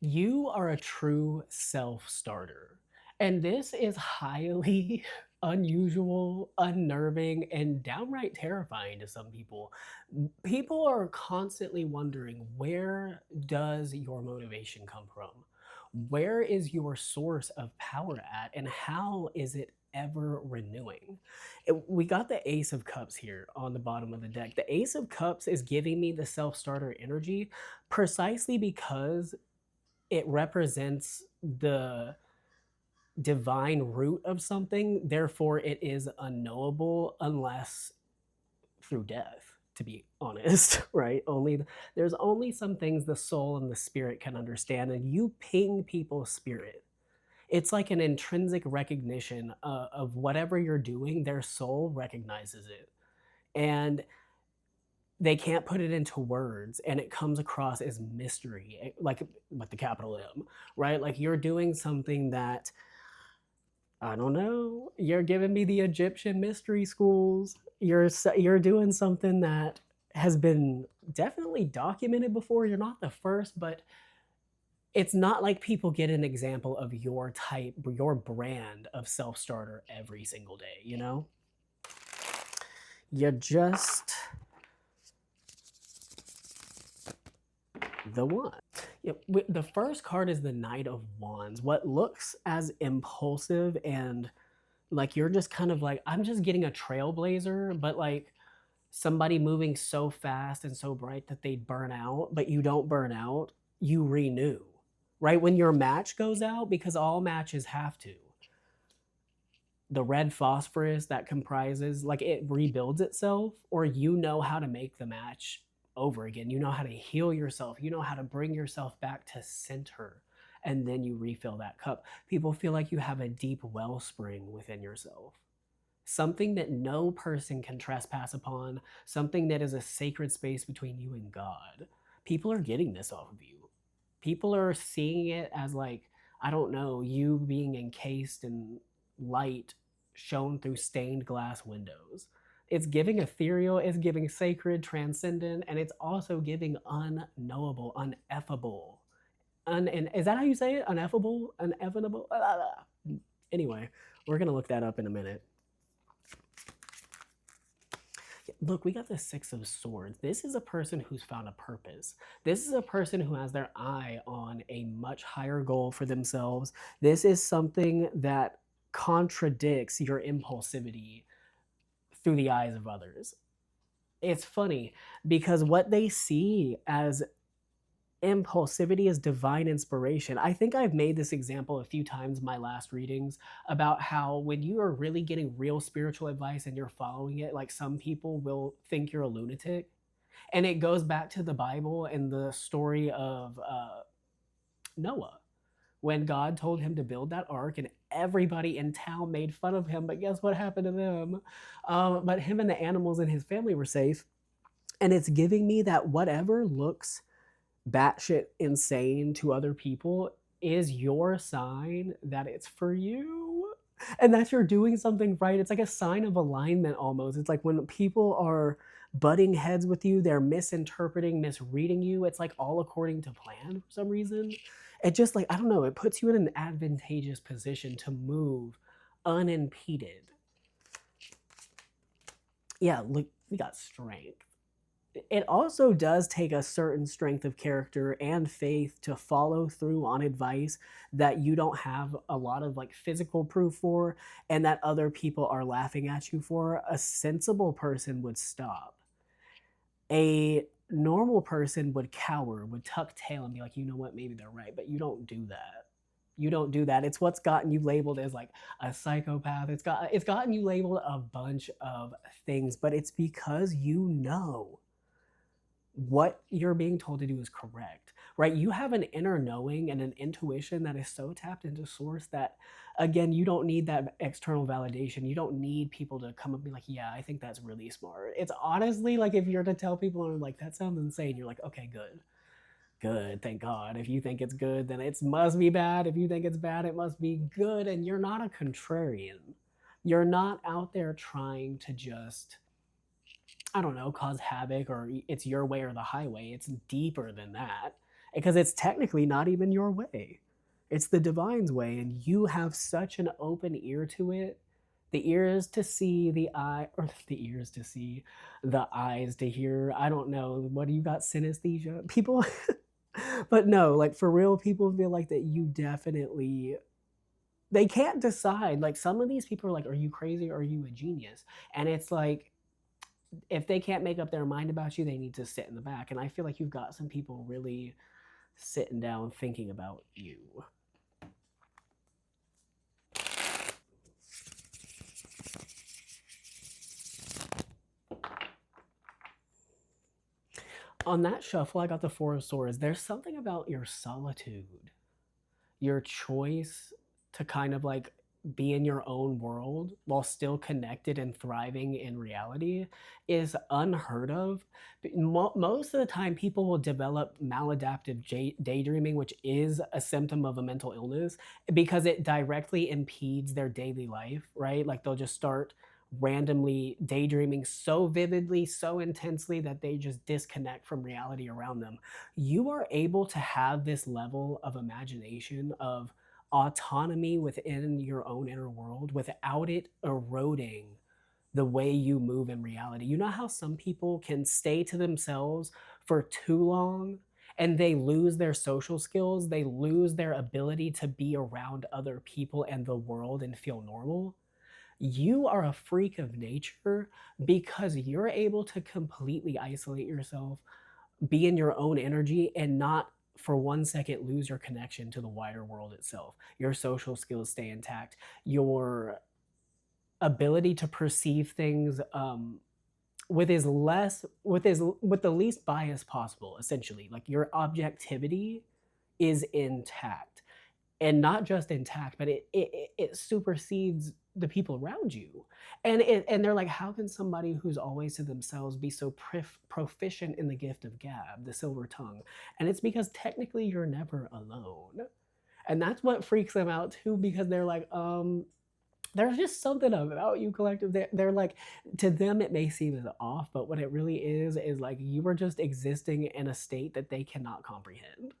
You are a true self-starter, and this is highly unusual, unnerving, and downright terrifying to some people. People are constantly wondering, where does your motivation come from? Where is your source of power at, and how is it ever renewing? We got the Ace of Cups here on the bottom of the deck. The Ace of Cups is giving me the self-starter energy precisely because it represents the divine root of something, therefore it is unknowable unless through death, to be honest. Right? Only there's only some things the soul and the spirit can understand, and you ping people's spirit. It's like an intrinsic recognition of whatever you're doing, their soul recognizes it. And they can't put it into words, and it comes across as mystery, like with the capital M, right? Like you're doing something that, I don't know, you're giving me the Egyptian mystery schools. You're doing something that has been definitely documented before. You're not the first, but it's not like people get an example of your type, your brand of self-starter every single day, you know? You're just the one. Yeah, the first card is the Knight of Wands. What looks as impulsive and like you're just kind of like, I'm just getting a trailblazer, but like somebody moving so fast and so bright that they burn out, but you don't burn out, you renew, right? When your match goes out, because all matches have to, the red phosphorus that comprises, like it rebuilds itself, or you know how to make the match over again. You know how to heal yourself. You know how to bring yourself back to center. And then you refill that cup. People feel like you have a deep wellspring within yourself, something that no person can trespass upon, something that is a sacred space between you and God. People are getting this off of you. People are seeing it as like, I don't know, you being encased in light shown through stained glass windows. It's giving ethereal, it's giving sacred, transcendent, and it's also giving unknowable, uneffable. And is that how you say it? Uneffable? Uneffable? Anyway, we're going to look that up in a minute. Look, we got the Six of Swords. This is a person who's found a purpose. This is a person who has their eye on a much higher goal for themselves. This is something that contradicts your impulsivity through the eyes of others. It's funny because what they see as impulsivity is divine inspiration. I think I've made this example a few times in my last readings about how when you are really getting real spiritual advice and you're following it, like some people will think you're a lunatic. And it goes back to the Bible and the story of Noah, when God told him to build that ark, and everybody in town made fun of him. But guess what happened to them? But him and the animals and his family were safe. And it's giving me that whatever looks batshit insane to other people is your sign that it's for you and that you're doing something right. It's like a sign of alignment almost. It's like when people are butting heads with you, they're misinterpreting, misreading you. It's like all according to plan for some reason. It just like, I don't know, it puts you in an advantageous position to move unimpeded. Yeah, look, we got strength. It also does take a certain strength of character and faith to follow through on advice that you don't have a lot of like physical proof for and that other people are laughing at you for. A sensible person would stop. A normal person would cower, would tuck tail and be like, you know what, maybe they're right, but you don't do that. You don't do that. It's what's gotten you labeled as like a psychopath. It's gotten you labeled a bunch of things, but it's because you know what you're being told to do is correct, right? You have an inner knowing and an intuition that is so tapped into source that, again, you don't need that external validation. You don't need people to come and be like, yeah, I think that's really smart. It's honestly like if you're to tell people and like, that sounds insane, you're like, okay, good. Good, thank God. If you think it's good, then it must be bad. If you think it's bad, it must be good. And you're not a contrarian. You're not out there trying to just, I don't know, cause havoc or it's your way or the highway. It's deeper than that. because it's technically not even your way. It's the divine's way, and you have such an open ear to it. The ears to see, the eye, or the ears to see, the eyes to hear. I don't know. What do you got? Synesthesia? People, but no, like for real, people feel like that you definitely they can't decide. Like some of these people are like, "Are you crazy or are you a genius?" And it's like if they can't make up their mind about you, they need to sit in the back. And I feel like you've got some people really sitting down thinking about you. On that shuffle, I got the Four of Swords. There's something about your solitude, your choice to kind of like be in your own world while still connected and thriving in reality is unheard of. Most of the time, people will develop maladaptive daydreaming, which is a symptom of a mental illness because it directly impedes their daily life, right? Like they'll just start randomly daydreaming so vividly, so intensely that they just disconnect from reality around them. You are able to have this level of imagination, of autonomy within your own inner world without it eroding the way you move in reality. You know how some people can stay to themselves for too long and they lose their social skills, they lose their ability to be around other people and the world and feel normal? You are a freak of nature because you're able to completely isolate yourself, be in your own energy, and not for 1 second lose your connection to the wider world itself. Your social skills stay intact. Your ability to perceive things with as less with the least bias possible, essentially. Like your objectivity is intact, and not just intact, but it supersedes the people around you. And they're like, how can somebody who's always to themselves be so proficient in the gift of gab, the silver tongue? And it's because technically you're never alone. And that's what freaks them out too, because they're like, there's just something about you, collective. They're like, to them it may seem as off, but what it really is like you are just existing in a state that they cannot comprehend,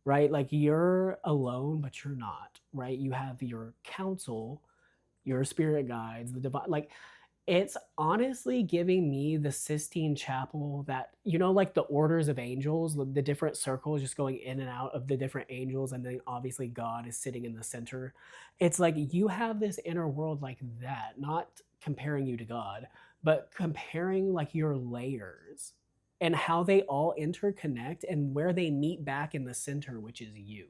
right? Like you're alone, but you're not, right? You have your counsel, your spirit guides, the divine. Like it's honestly giving me the Sistine Chapel, that, you know, like the orders of angels, the different circles just going in and out of the different angels. And then obviously God is sitting in the center. It's like you have this inner world like that, not comparing you to God, but comparing like your layers and how they all interconnect and where they meet back in the center, which is you.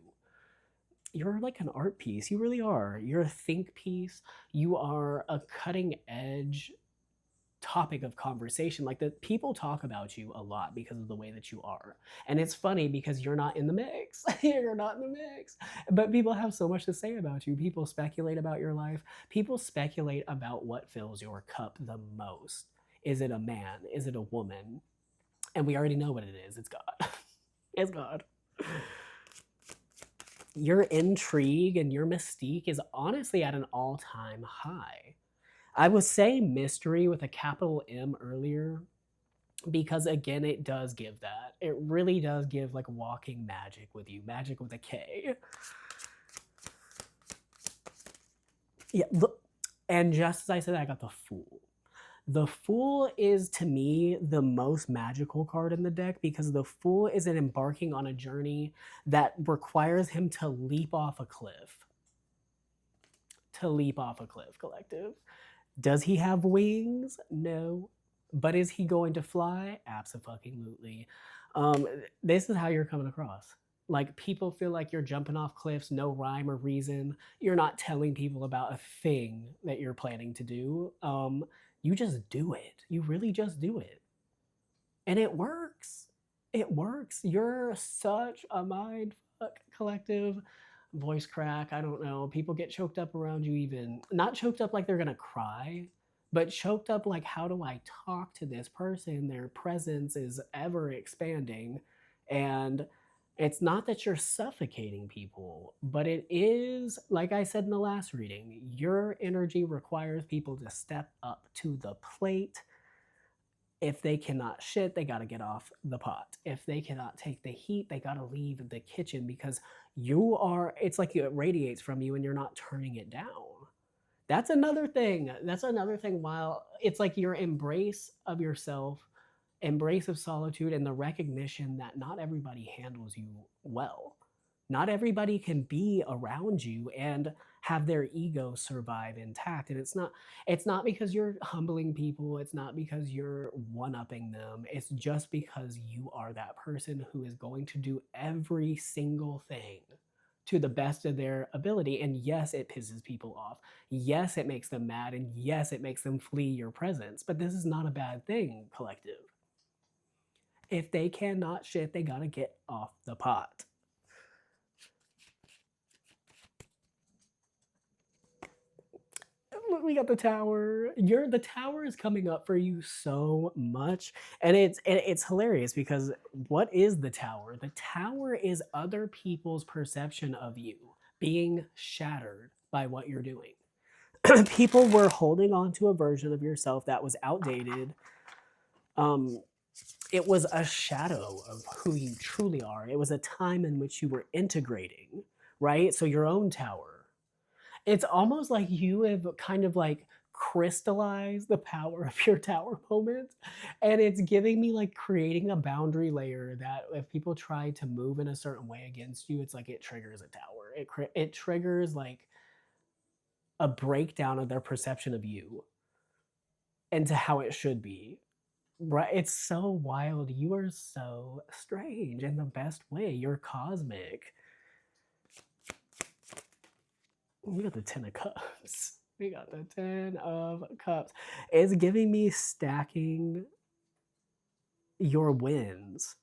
You're like an art piece. You really are. You're a think piece. You are a cutting edge topic of conversation. Like the people talk about you a lot because of the way that you are. And it's funny because you're not in the mix. You're not in the mix. But people have so much to say about you. People speculate about your life. People speculate about what fills your cup the most. Is it a man? Is it a woman? And we already know what it is. It's God. It's God. Your intrigue and your mystique is honestly at an all-time high. I was saying mystery with a capital M earlier because again, it does give that. It really does give like walking magic with you, magic with a K. Yeah, look, and just as I said, I got the Fool. The Fool is to me the most magical card in the deck because the Fool is an embarking on a journey that requires him to leap off a cliff. To leap off a cliff, collective. Does he have wings? No. But is he going to fly? Absolutely. Um, this is how you're coming across. Like people feel like you're jumping off cliffs, no rhyme or reason. You're not telling people about a thing that you're planning to do. You just do it. You really just do it. And it works. It works. You're such a mind fuck, collective. Voice crack, I don't know. People get choked up around you, even not choked up like they're gonna cry, but choked up like, how do I talk to this person? Their presence is ever expanding. And it's not that you're suffocating people, but it is, like I said in the last reading, your energy requires people to step up to the plate If they cannot shit, they got to get off the pot. If they cannot take the heat, they got to leave the kitchen because it's like it radiates from you and you're not turning it down. That's another thing. That's another thing. While it's like your embrace of yourself, embrace of solitude, and the recognition that not everybody handles you well. Not everybody can be around you and have their ego survive intact. And it's not because you're humbling people, it's not because you're one-upping them. It's just because you are that person who is going to do every single thing to the best of their ability. And yes, it pisses people off. Yes, it makes them mad. And yes, it makes them flee your presence. But this is not a bad thing, collective. If they cannot shit, they gotta get off the pot. We got the tower. The tower is coming up for you so much, and it's hilarious because what is the tower? The tower is other people's perception of you being shattered by what you're doing. People were holding on to a version of yourself that was outdated. It was a shadow of who you truly are. It was a time in which you were integrating, right? So your own tower. It's almost like you have kind of like crystallized the power of your tower moment. And it's giving me like creating a boundary layer that if people try to move in a certain way against you, it's like it triggers a tower. It triggers like a breakdown of their perception of you into how it should be. Right? It's so wild. You are so strange in the best way. You're cosmic. We got the 10 of Cups. We got the 10 of Cups. It's giving me stacking your wins.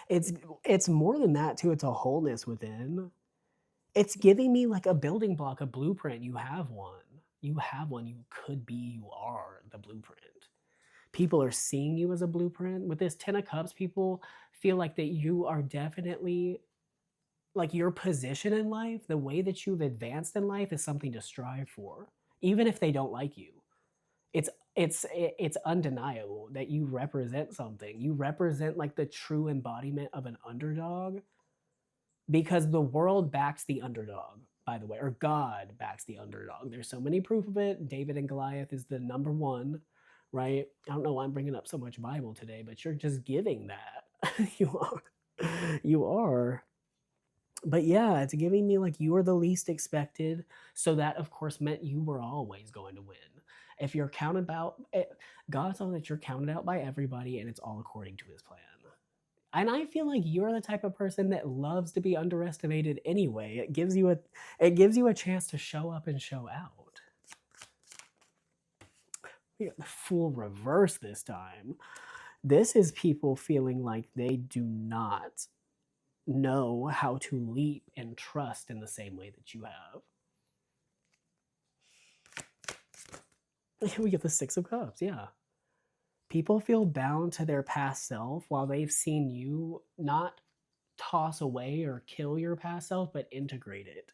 It's more than that too. It's a wholeness within. It's giving me like a building block, a blueprint. You have one. You have one. You could be, you are the blueprint. People are seeing you as a blueprint. With this 10 of Cups, people feel like that you are definitely like your position in life, the way that you've advanced in life is something to strive for, even if they don't like you. It's undeniable that you represent something. You represent like the true embodiment of an underdog because the world backs the underdog, by the way, or God backs the underdog. There's so many proof of it. David and Goliath is the number one, right? I don't know why I'm bringing up so much Bible today, but you're just giving that. You are. You are. But yeah, it's giving me like you were the least expected. So that, of course, meant you were always going to win. If you're counted out, God saw that you're counted out by everybody and it's all according to his plan. And I feel like you're the type of person that loves to be underestimated anyway. It gives you a chance to show up and show out. We got the Fool reverse this time. This is people feeling like they do not know how to leap and trust in the same way that you have. We get the Six of Cups, yeah. People feel bound to their past self while they've seen you not toss away or kill your past self, but integrate it.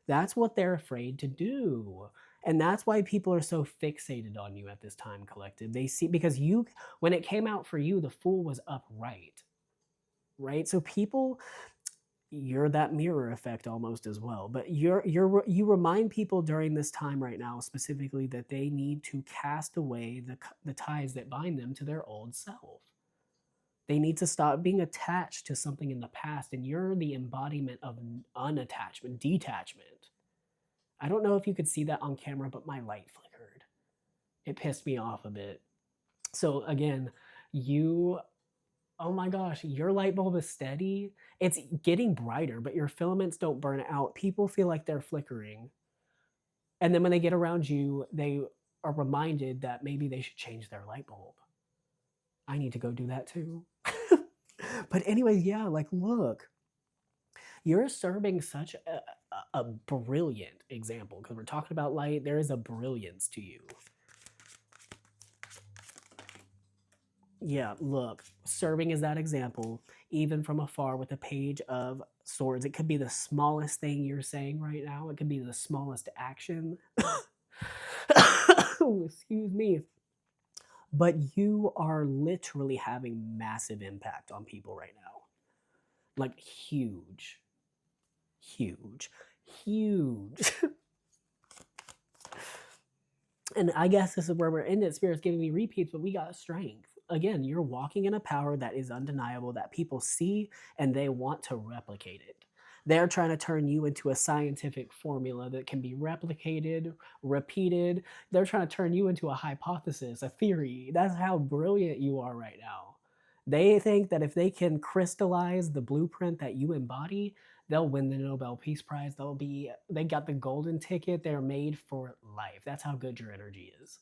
That's what they're afraid to do. And that's why people are so fixated on you at this time, collective. They see, because when it came out for you, the Fool was upright, right? So you're that mirror effect almost as well. But you remind people during this time right now specifically that they need to cast away the ties that bind them to their old self. They need to stop being attached to something in the past, and you're the embodiment of unattachment, detachment. I don't know if you could see that on camera, but my light flickered. It pissed me off a bit. So again, oh my gosh, your light bulb is steady. It's getting brighter, but your filaments don't burn out. People feel like they're flickering. And then when they get around you, they are reminded that maybe they should change their light bulb. I need to go do that too. But anyways, yeah, like look, you're serving such a brilliant example because we're talking about light. There is a brilliance to you. Yeah, look, serving as that example, even from afar with a Page of Swords. It could be the smallest thing you're saying right now. It could be the smallest action. Excuse me. but you are literally having massive impact on people right now. Like huge, huge, huge. And I guess this is where we're ending. Spirit's giving me repeats, but we got strength. Again, you're walking in a power that is undeniable, that people see and they want to replicate it. They're trying to turn you into a scientific formula that can be replicated, repeated. They're trying to turn you into a hypothesis, a theory. That's how brilliant you are right now. They think that if they can crystallize the blueprint that you embody, they'll win the Nobel Peace Prize. They got the golden ticket. They're made for life. That's how good your energy is.